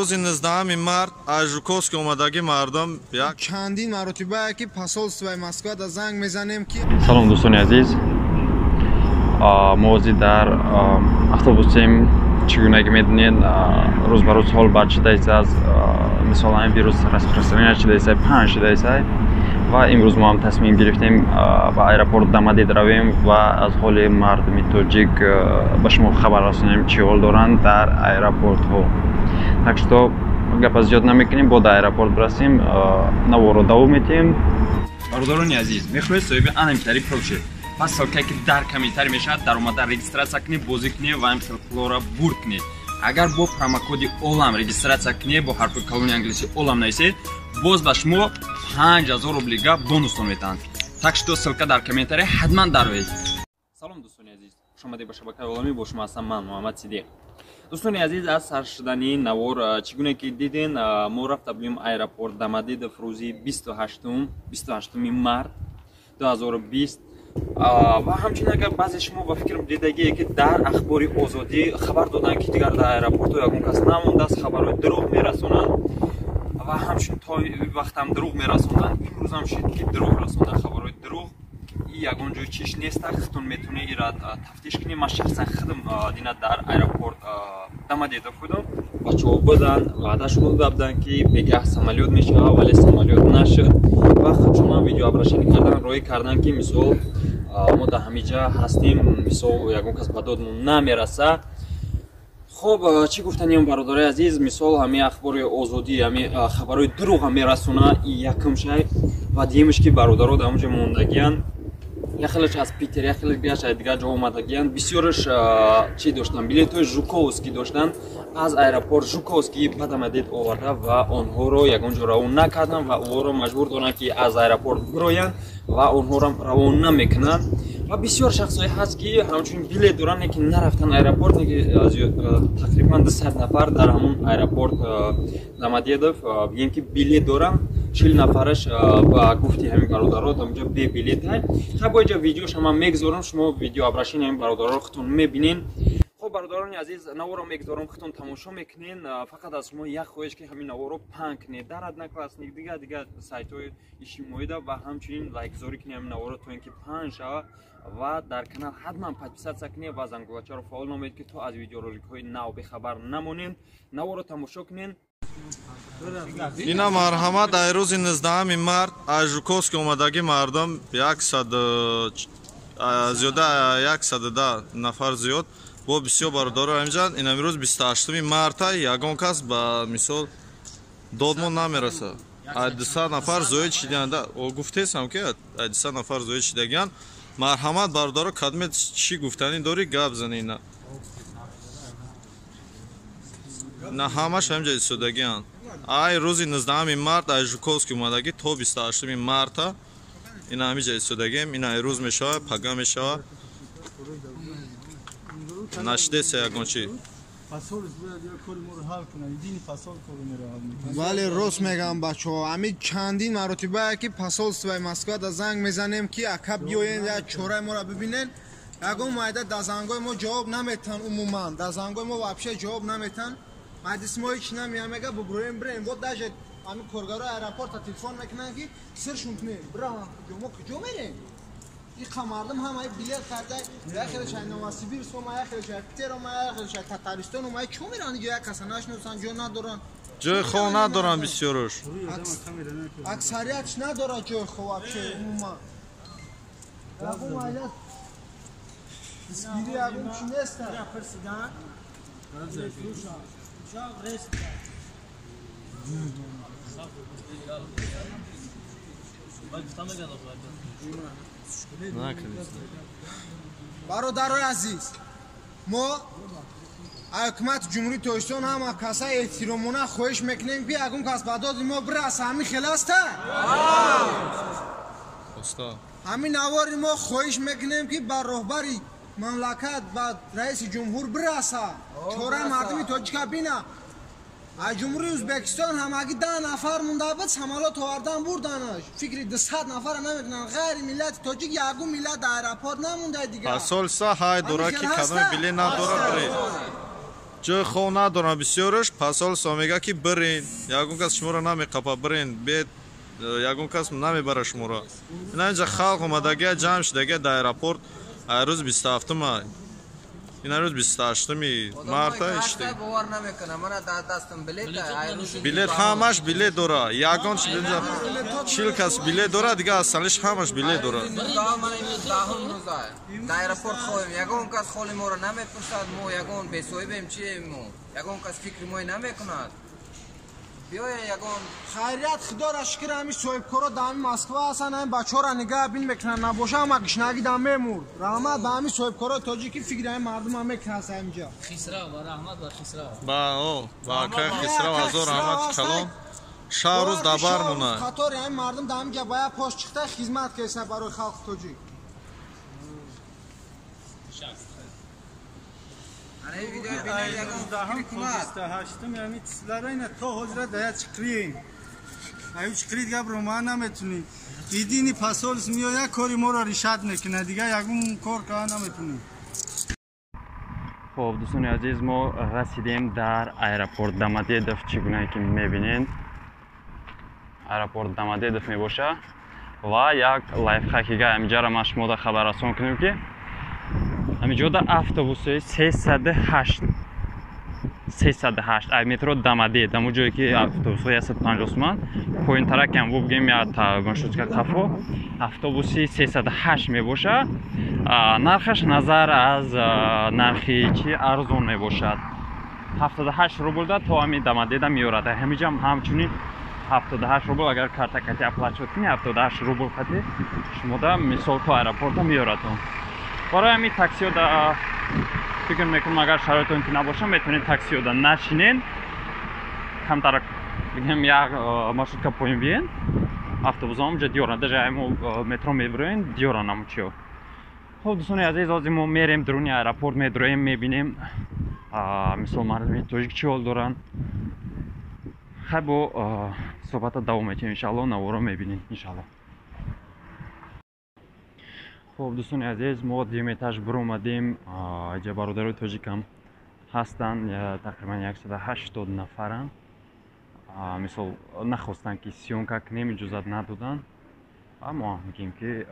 روز 19 март از ژوکوفسک اومدگی مردم یک چندین مرتبه که посольство مسکو دا زنگ میزنیم که سلام دوستان عزیز موضوع در автобусем чигунагӣ медонед рӯз ба рӯз ҳол бад шудааст аз мисол ҳамин вирус распространение шудааст 5 шудааст ва имрӯз мо ҳам тасмим гирифтем ба аэропорт дамадид равем ва аз ҳоли мардуми тоҷик ба шумо хабар расонем чӣ ҳол доранд дар аэропортҳо. Так что гапа зиёд намекунем, бо дар аэропорт расем, наворо давом медиҳем. Бародарони азиз, мехоҳед соҳиби анамитари прошед. Пас салка ки дар камитар мешавад, дар омада регистратсия кунед, бозӣ кунед ва ҳам хелклора бур кунед. Агар бо промокоди олам регистратсия кунед, бо ҳарфи калони англисӣ олам нависед, боз ба шумо 5000 рублига бонустон метаҳанд. Так что ссылка дар комментария ҳатман дароед. Салом дӯстони азиз, хуш омадед ба шабакаи оламӣ, бо шумо ҳастам ман Муҳаммад Сидиқ. Дӯстони азиз, аз сар шудани навор чӣ гуна ки диден, мо рафта будем аэропорт Дамадидов рӯзи 28 март 2020 ва ҳамчунин агар баъзе шумо ба фикрам дидагие ки дар ахбори озодӣ хабар доданд ки дигар дар аэропортҳо ягон кас намондааст, хабарҳои дурӯғ мерасонанд ва ҳамчунин то вақтам дурӯғ мерасонданд. имрӯз ҳам шид ки дурӯғ расонданд, хабарҳои дурӯғ. ягон ҷои чиш неста, хитон метавонед ира тафтиш кунед. Ман шахсан худам дина дар аэропорт Дамадидов будам. Бачаҳо буданд, ваъдашон доданд ки бегоҳ самолёт мешавад, вале самолёт нашуд ва чун ман видеообрашонӣ кардан, роӣ кардан ки мисол мо дар ҳамин ҷа ҳастем, мисол ягон кас ба додмон намераса. хуб, чӣ гуфтанем бародари азиз, мисол ҳамин ахбори озодӣ, ҳамин хабарҳои дурӯғ мерасона, якум шай ва дуюмаш ки бародаро дар онҷа мондагиянд. Яхелаш аз Питер, яхелаш аз дигар ҷо омадагиянд. Бисёраш чӣ доштанд, билетҳои Жуковский доштанд. Аз аэропорт Жуковский ба Дамадид оварда ва онҳоро ягон ҷо равон накарданд ва онҳоро маҷбур доранд ки аз аэропорт бироянд ва онҳоро равон намекунанд. ва бисёр шахсҳое ҳаст ки ҳамчунин билет доранд, лекин нарафтанд аэропорт. Тақрибан 200 нафар дар ҳамон аэропорт Дамадидов бигем ки билет доранд. 40 нафараш ба гуфти ҳамин бародаро онҷа бебилетай. Хай бо иҷа видеош ҳама мегзорам, шумо видеообрашини ҳамин бародаро худтон мебинен. хуб, бародарони азиз, наворо мегзорам, худтон тамошо мекунен. Фақат аз шумо як хоҳиш ки ҳамин наворо панк кунед дар Одноклассник, дигар сайтҳои иҷтимоида ва ҳамчунин лайкзорӣ кунед ҳамин наворо, то ин ки панк шавад ва дар канал ҳатман подписатсия кунед ва зангулачаро фаъол намоед ки то аз видеороликҳои нав бехабар намонед. Наворо тамошо кунен. Ина марҳамат, дар рӯзи 19 март аз ЖуКовск омадаги мардум 110 нафар зиёд бо бисёр бародаро ҳамҷа. Ин амрӯз 28 марта ягон кас ба мисол додмон намераса. 200 нафар зоид шиданд. Гуфтесам ки 200 нафар зоид шидагиянд. Марҳамат бародаро, кадмет чӣ гуфтанӣ дорӣ, гап занӣ. На ҳамаш ҳамҷа истодагиянд. ай рӯзи 19 март аз ЖуКовск омадаги то 28 марта ина ҳамиҷа истодагием. ина рӯз мешавад, пага мешавад. Нашидеса ягон чӣ. вале рост мегам бачаҳо, ҳамин чандин маротиба ки посольствои Москва да занг мезанем ки ака биёен я чораи моро бибинен. ягон майда да зангои мо ҷавоб наметан, умуман да зангои мо вообще ҷавоб наметан. майдис мо ҳеч намега бубурем брем. вот даже ҳамин коргарои аэропорта телефон мекунанд ки сиршун кунем. бра мо куҷо мерем? иқа мардум ҳамаи билет карда, яхелашай Новосибирск ома, яхелашай Питер ома, яхелашай Татаристон ома. чо меранд? ё як каса нашносанд, ҷо надоранд. ҷои хоб надоранд бисёраш. аксарият надорад ҷои хоб вообще умуман. ягон майда дисгирӣ ягон чӣ неста. бародарои азиз, мо ҳукумати ҷумҳурии Тоҷикистон ҳама каса эҳтиромона хоҳиш мекунем ки ягон кас ба доди мо бираса. ҳамин хел аста? ҳамин навори мо хоҳиш мекунем ки ба роҳбари мамлакат ба раиси ҷумҳур бираса. чораи мардуми тоҷика бина. аз ҷумҳурии Ӯзбекистон ҳамагӣ 10 нафар монда буд, самолёт овардан бурданаш. фикри 200 нафара намекунанд. ғайри миллати тоҷик ягон миллат дар аэропорт намонда дигар. посольса ҳай дора ки кадоми билет надора. ҷои хов надорам бисёраш пасол сомега ки бирин ягон кас шуморо намеқапа бирин бед ягон кас намебара шуморо ина инҷа халқ омадагия ҷамъ шудагия дар аэропорт рӯз 27-ма ина рӯз 28-ми марта ишти билет ҳамаш билет дора ягон инҷа 40 кас билет дора дига асалиш ҳамаш билет дора дар аэропорт хоҳем ягон кас холи моро намепурсад мо ягон бесоҳибем чием мо ягон кас фикри мо намекунад биёе ягон хайрият худоро шукр ҳами соҳибкоро дами москва ҳастан ҳами бачаҳоро нигаҳ бин мекунанд набоша ҳама гишнагӣ да мемурд раҳмат ба ҳами соҳибкорои тоҷикӣ фикри ҳами мардум ҳам мекунад ҳамҷа Хисрав ва раҳмат ба Хисрав. ба ака хисрав ҳазор раҳмат калом шав рӯз дабар монад қатори ҳами мардум да ҳамҷа бая пош чиқта хизмат кеса барои халқи тоҷик یعنی چیزلارا اینا تو حضرت داید چکرین ایو چکرید گب رو ما نمیتونی دیدینی پاسولس میاد کاری ما رو ریشاد میکنه دیگه یکون کار که نمیتونی خب دوستان عزیز ما رسیدیم در ایرپورت دامادیدوف چگونه که میبینید ایرپورت دامادیدوف میباشه و یک لایف هکیگه اینجا را ما شما را خبر رسان کنیم که همینجا در اتوبوس 308 ای مترو دامادید در جایی که اتوبوس 150 تومان پایین تر کم و بگیم یا تا گنشوتکا قفو اتوبوس 308 میباشه نرخش نظر از نرخی چی ارزون میباشد 78 روبل دا تا همین دامادید میورد همینجا همچنین 78 روبل اگر کارت کتی اپلای شد کنی 78 روبل کتی شما دا مثال تا ایرپورت میوردون برای همین تاکسی دا فکر میکنم اگر شرایطتون که نباشه میتونید تاکسی دا نشینین کمتر بگیم یک маршрутка پایین بیاین اتوبوس هم جا دیورن در جای مترو میبرین دیورن هم چیو خب دوستان عزیز از ما میریم درون ایرپورت میدرویم میبینیم مثال مردمی توجیک چی حال دارن خب با صحبت دوام میتیم انشالله نوارو میبینیم انشالله خب دوستان عزیز ما دیمتاش برو اومدیم اینجا برادرای تاجیک هم هستن تقریبا 180 نفرن مثال نخواستن که سیونکا کنیم اجازت ندادن اما میگیم که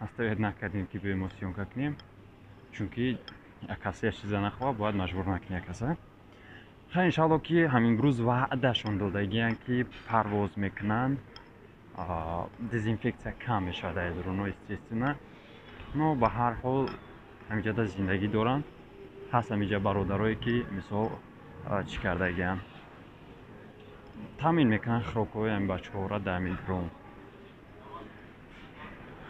استاید نکردیم که به ما سیونکا کنیم چون که یک کسی چیزا نخواه باید مجبور نکنی یک کسی خیلی انشالله که همین روز وعدهشون دادگیان که پرواز میکنن دزینفکسیا کم میشه در درون استیستینا نو به هر حال همینجا در زندگی دارن هست همینجا برادرایی که مثال چی کرده گیان تامین میکنن خوراکای این بچه ها را در میبرون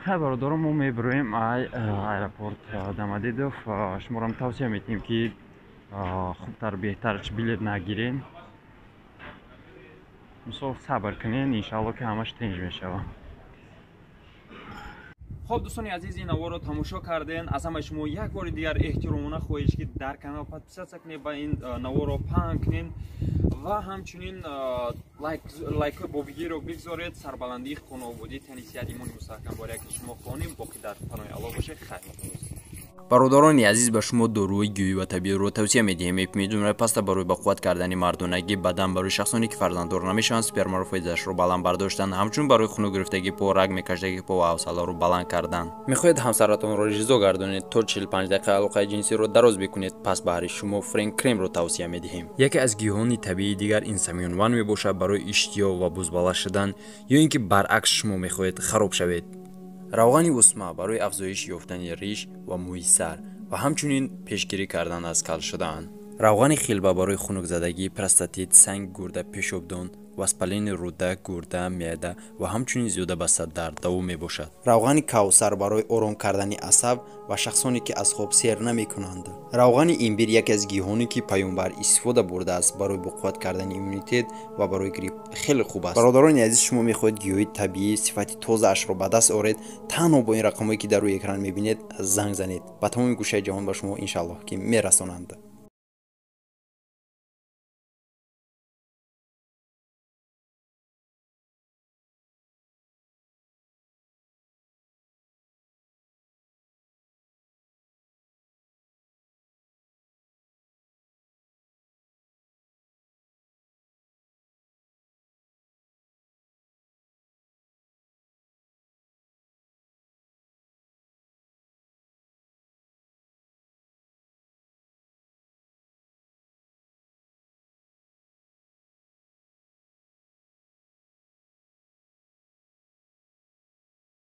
خیلی برادرم ما میبرویم ایرپورت دامادیدوف شما را توصیه میتیم که خوبتر بهتر بلیط نگیرین مثال صبر کنین انشالله که همش تنج میشه خب دوستان عزیز این نوار رو تماشا کردین از همه شما یک بار دیگر احترامونه خواهش که در کانال پادپیسات کنین با این نوار رو پهن کنین و همچنین لایک با ویدیو رو بگذارید سربلندی کانال بودید تنیسیت ایمون مستحکم باره که شما خونیم باقی در پناه الله باشه خیلی برادران عزیز به شما داروی گیاهی و طبیعی رو توصیه می‌دهیم می‌دونید پس برای به قوت کردن مردانگی بدن برای شخصانی که فرزنددار نمیشن سپرم رو فیزش رو بالا برداشتن همچنین برای خون گرفتگی پا رگ میکشیدگی پا و حوصله رو بالا کردن میخواهید همسرتون رو ریزو گردونید تا 45 دقیقه علاقه جنسی رو دراز بکنید پس برای شما فرین کریم رو توصیه می‌دهیم یکی از گیاهان طبیعی دیگر اینسامیون میباشه برای اشتیا و بزباله شدن یا اینکه برعکس شما میخواهید خراب شوید روغن وسما برای افزایش یافتن ریش و موی سر و همچنین پیشگیری کردن از کل شدن روغن خیلبه برای خنک زدگی پروستات سنگ گرده پیشابدان واسپالین روده گرده معده و همچنین زیاده بسته درد دوام می باشد روغن کوثر برای آرام کردن عصب و شخصانی که از خواب سیر نمی کنند روغن ایمبیر یکی از گیاهانی که پیامبر استفاده برده است برای قوت کردن ایمنیته و برای گریپ خیلی خوب است برادران عزیز شما میخواهید گیاهی طبیعی صفت تازه اش رو به دست آورید تنها با این رقمایی که در روی اکران میبینید زنگ زنید با تمام گوشه جهان به شما ان شاء الله که میرسانند